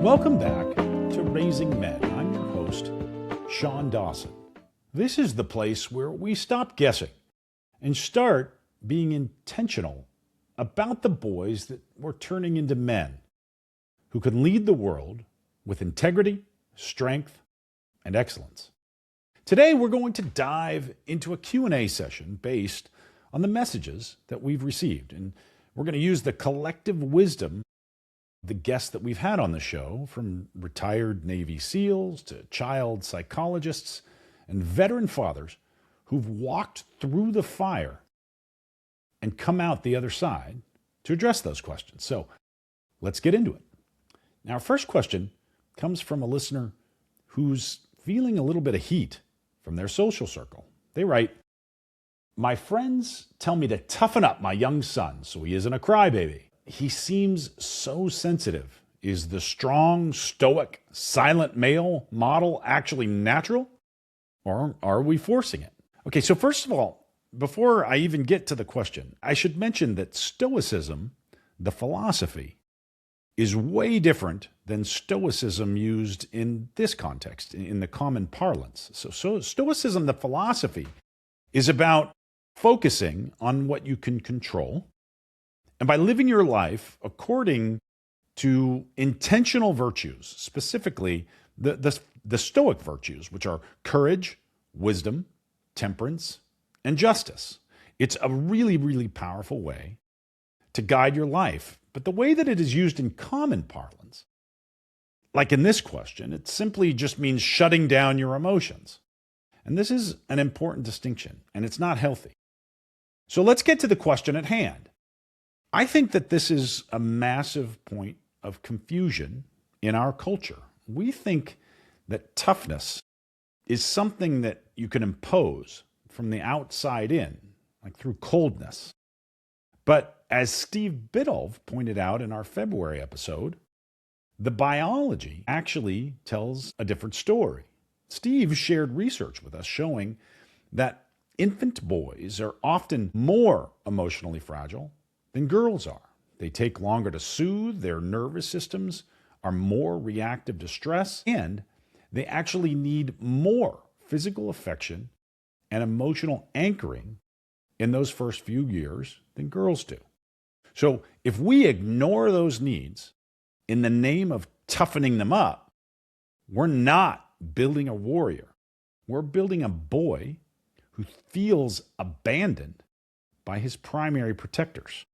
Welcome back to Raising Men. I'm your host, Shaun Dawson. This is the place where we stop guessing and start being intentional about the boys that we're turning into men who can lead the world with integrity, strength, and excellence. Today, we're going to dive into a Q&A session based on the messages that we've received. And we're going to use the collective wisdom of the guests that we've had on the show, from retired Navy SEALs to child psychologists and veteran fathers who've walked through the fire and come out the other side to address those questions. So let's get into it. Now, our first question comes from a listener who's feeling a little bit of heat from their social circle. They write, "My friends tell me to toughen up my young son so he isn't a crybaby. He seems so sensitive. Is the strong, stoic, silent male model actually natural, or are we forcing it?" Okay, so first of all, before I even get to the question, I should mention that Stoicism, the philosophy, is way different than Stoicism used in this context, in the common parlance. So Stoicism, the philosophy, is about focusing on what you can control, and by living your life according to intentional virtues, specifically the Stoic virtues, which are courage, wisdom, temperance, and justice. It's a really, really powerful way to guide your life. But the way that it is used in common parlance, like in this question, it simply just means shutting down your emotions. And this is an important distinction, and it's not healthy. So let's get to the question at hand. I think that this is a massive point of confusion in our culture. We think that toughness is something that you can impose from the outside in, like through coldness. But as Steve Biddulph pointed out in our February episode, the biology actually tells a different story. Steve shared research with us showing that infant boys are often more emotionally fragile than girls are. They take longer to soothe, their nervous systems are more reactive to stress, and they actually need more physical affection and emotional anchoring in those first few years than girls do. So if we ignore those needs in the name of toughening them up, we're not building a warrior. We're building a boy who feels abandoned by his primary protectors.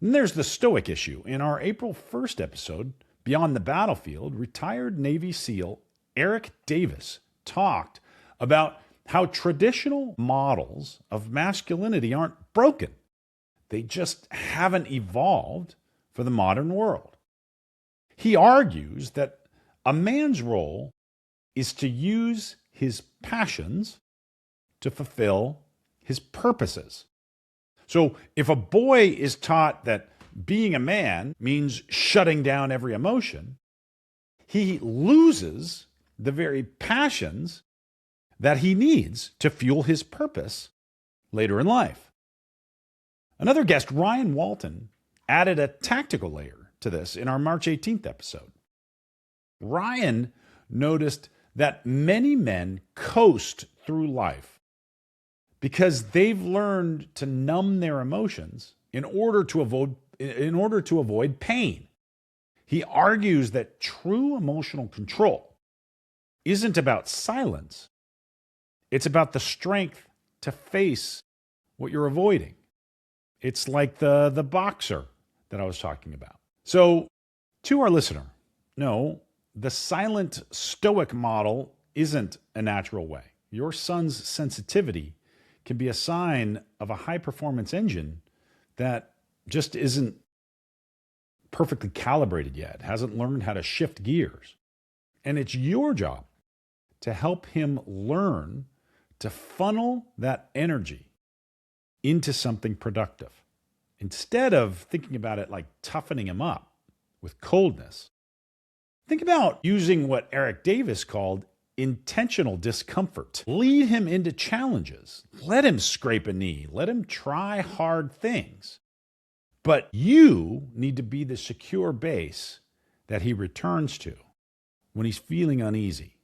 Then there's the Stoic issue. In our April 1st episode, Beyond the Battlefield, retired Navy SEAL Eric Davis talked about how traditional models of masculinity aren't broken. They just haven't evolved for the modern world. He argues that a man's role is to use his passions to fulfill his purposes. So if a boy is taught that being a man means shutting down every emotion, he loses the very passions that he needs to fuel his purpose later in life. Another guest, Ryan Walton, added a tactical layer to this in our March 18th episode. Ryan noticed that many men coast through life because they've learned to numb their emotions in order to avoid pain. He argues that true emotional control isn't about silence. It's about the strength to face what you're avoiding. It's like the boxer that I was talking about. So, to our listener, no, the silent stoic model isn't a natural way. Your son's sensitivity can be a sign of a high-performance engine that just isn't perfectly calibrated yet, hasn't learned how to shift gears. And it's your job to help him learn to funnel that energy into something productive. Instead of thinking about it like toughening him up with coldness, think about using what Eric Davis called intentional discomfort. Lead him into challenges. Let him scrape a knee. Let him try hard things. But you need to be the secure base that he returns to when he's feeling uneasy.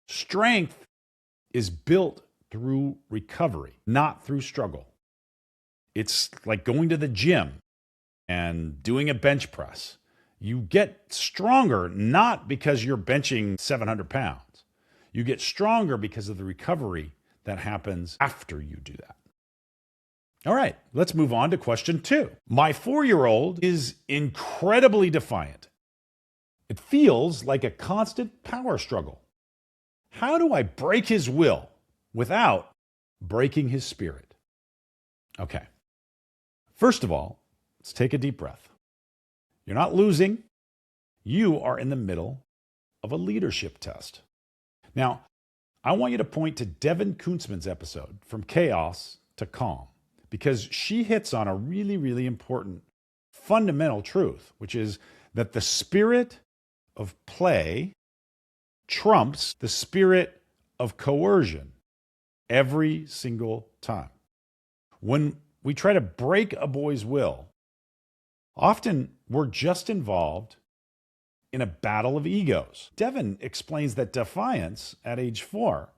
Strength is built through recovery, not through struggle. It's like going to the gym and doing a bench press. You get stronger not because you're benching 700 pounds. You get stronger because of the recovery that happens after you do that. All right, let's move on to question 2. My 4-year-old is incredibly defiant. It feels like a constant power struggle. How do I break his will without breaking his spirit? Okay. First of all, let's take a deep breath. You're not losing. You are in the middle of a leadership test. Now, I want you to point to Devin Kuntzman's episode, From Chaos to Calm, because she hits on a really, really important fundamental truth, which is that the spirit of play trumps the spirit of coercion every single time. When we try to break a boy's will, often we're just involved in a battle of egos. Devin explains that defiance at age 4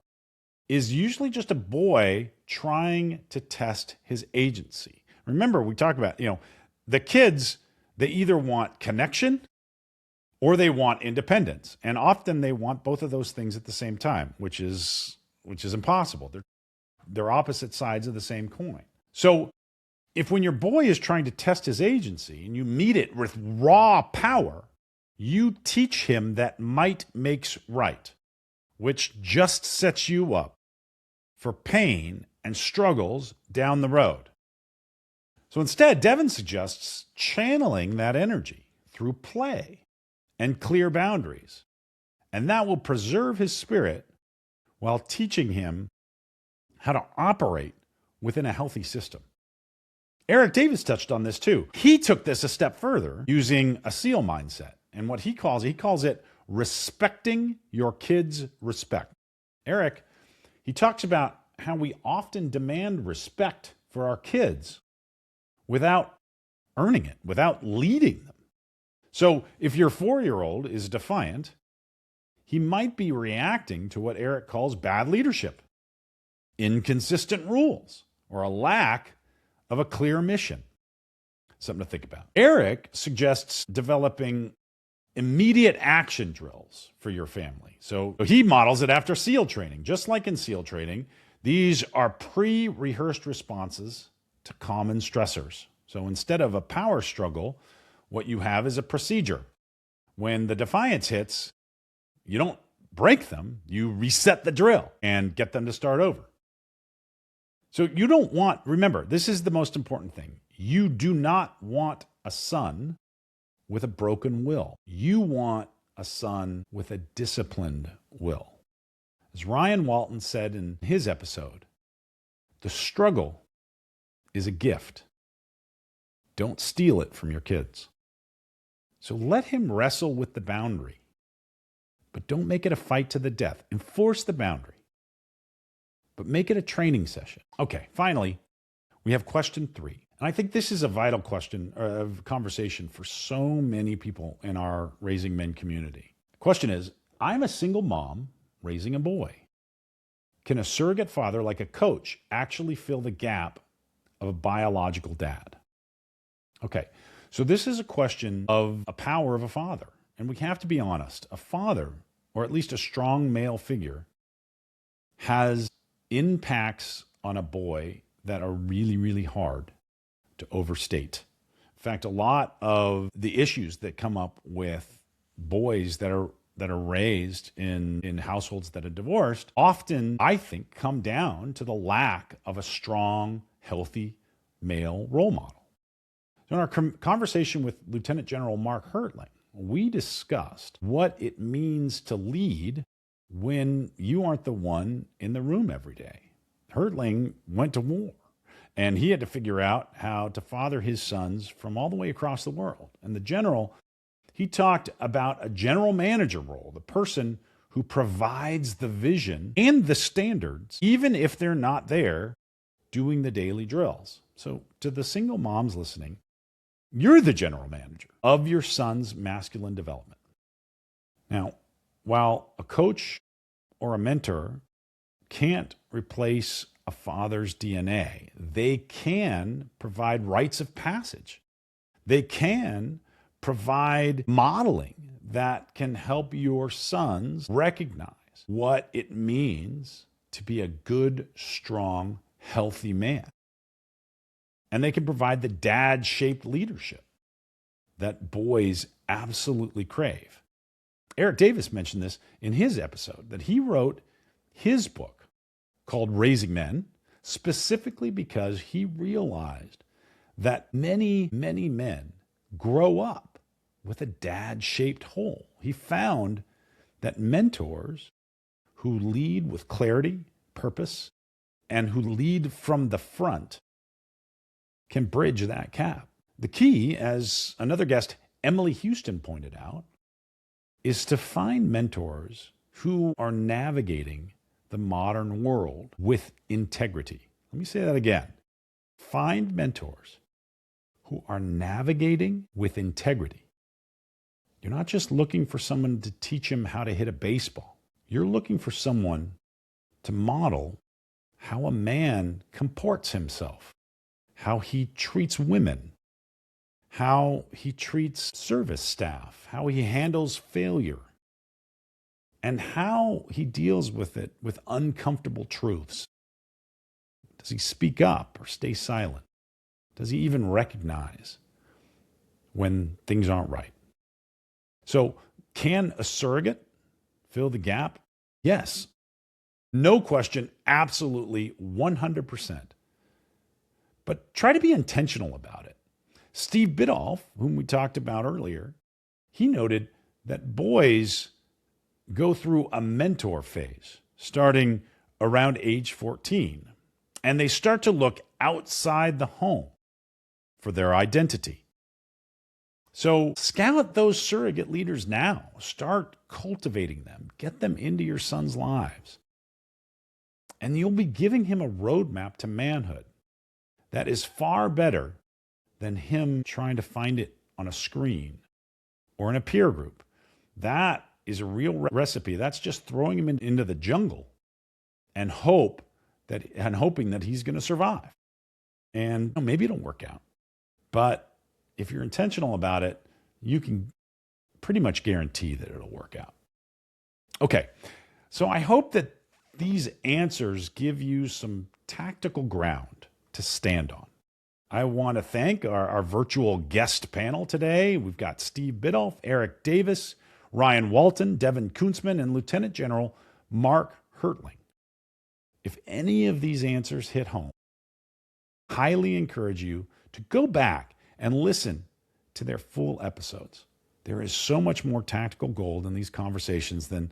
is usually just a boy trying to test his agency. Remember, we talked about, the kids, they either want connection or they want independence. And often they want both of those things at the same time, which is impossible. They're opposite sides of the same coin. So if when your boy is trying to test his agency and you meet it with raw power, you teach him that might makes right, which just sets you up for pain and struggles down the road. So instead, Devin suggests channeling that energy through play and clear boundaries, and that will preserve his spirit while teaching him how to operate within a healthy system. Eric Davis touched on this too. He took this a step further using a SEAL mindset, and what he calls it respecting your kids' respect. Eric, he talks about how we often demand respect for our kids without earning it, without leading them. So if your 4-year-old is defiant, he might be reacting to what Eric calls bad leadership, inconsistent rules, or a lack of a clear mission. Something to think about. Eric suggests developing immediate action drills for your family. So he models it after SEAL training. Just like in SEAL training, these are pre-rehearsed responses to common stressors. So instead of a power struggle, what you have is a procedure. When the defiance hits, you don't break them, you reset the drill and get them to start over. So you don't want, remember, this is the most important thing. You do not want a son with a broken will. You want a son with a disciplined will. As Ryan Walton said in his episode, the struggle is a gift. Don't steal it from your kids. So let him wrestle with the boundary, but don't make it a fight to the death. Enforce the boundary, but make it a training session. Okay, finally, we have question 3. And I think this is a vital question of conversation for so many people in our Raising Men community. The question is, I'm a single mom raising a boy. Can a surrogate father like a coach actually fill the gap of a biological dad? Okay, so this is a question of a power of a father. And we have to be honest, a father, or at least a strong male figure, has impacts on a boy that are really, really hard to overstate. In fact, a lot of the issues that come up with boys that are raised in households that are divorced often, I think, come down to the lack of a strong, healthy male role model. So in our conversation with Lieutenant General Mark Hertling, we discussed what it means to lead when you aren't the one in the room every day. Hertling went to war, and he had to figure out how to father his sons from all the way across the world. And the general, he talked about a general manager role, the person who provides the vision and the standards, even if they're not there doing the daily drills. So to the single moms listening, you're the general manager of your son's masculine development. Now, while a coach or a mentor can't replace a father's DNA, they can provide rites of passage. They can provide modeling that can help your sons recognize what it means to be a good, strong, healthy man. And they can provide the dad-shaped leadership that boys absolutely crave. Eric Davis mentioned this in his episode, that he wrote his book called Raising Men specifically because he realized that many, many men grow up with a dad-shaped hole. He found that mentors who lead with clarity, purpose, and who lead from the front can bridge that gap. The key, as another guest, Emily Houston, pointed out, is to find mentors who are navigating the modern world with integrity. Let me say that again. Find mentors who are navigating with integrity. You're not just looking for someone to teach him how to hit a baseball. You're looking for someone to model how a man comports himself, how he treats women, how he treats service staff, how he handles failure, and how he deals with it with uncomfortable truths. Does he speak up or stay silent? Does he even recognize when things aren't right? So, can a surrogate fill the gap? Yes. No question, absolutely, 100%. But try to be intentional about it. Steve Biddulph, whom we talked about earlier, he noted that boys go through a mentor phase starting around age 14, and they start to look outside the home for their identity. So scout those surrogate leaders now. Start cultivating them. Get them into your son's lives. And you'll be giving him a roadmap to manhood that is far better than him trying to find it on a screen or in a peer group. That is a real recipe. That's just throwing him into the jungle and hoping that he's going to survive. And maybe it'll work out. But if you're intentional about it, you can pretty much guarantee that it'll work out. Okay, so I hope that these answers give you some tactical ground to stand on. I want to thank our virtual guest panel today. We've got Steve Biddulph, Eric Davis, Ryan Walton, Devin Kuntzman, and Lieutenant General Mark Hertling. If any of these answers hit home, I highly encourage you to go back and listen to their full episodes. There is so much more tactical gold in these conversations than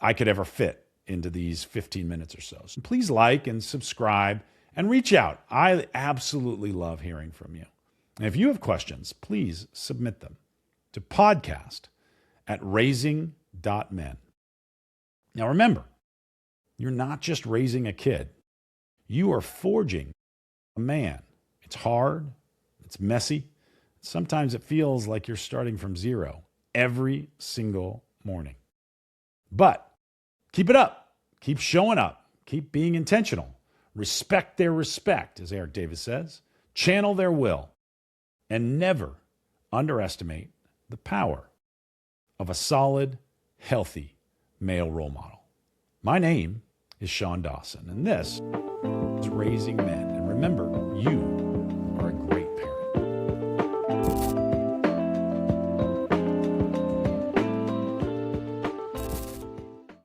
I could ever fit into these 15 minutes or so. So please like and subscribe and reach out. I absolutely love hearing from you. And if you have questions, please submit them to podcast@raising.men. Now remember, you're not just raising a kid. You are forging a man. It's hard. It's messy. Sometimes it feels like you're starting from zero every single morning. But keep it up. Keep showing up. Keep being intentional. Respect their respect, as Eric Davis says. Channel their will. And never underestimate the power of a solid, healthy male role model. My name is Shaun Dawson, and this is Raising Men. And remember, you are a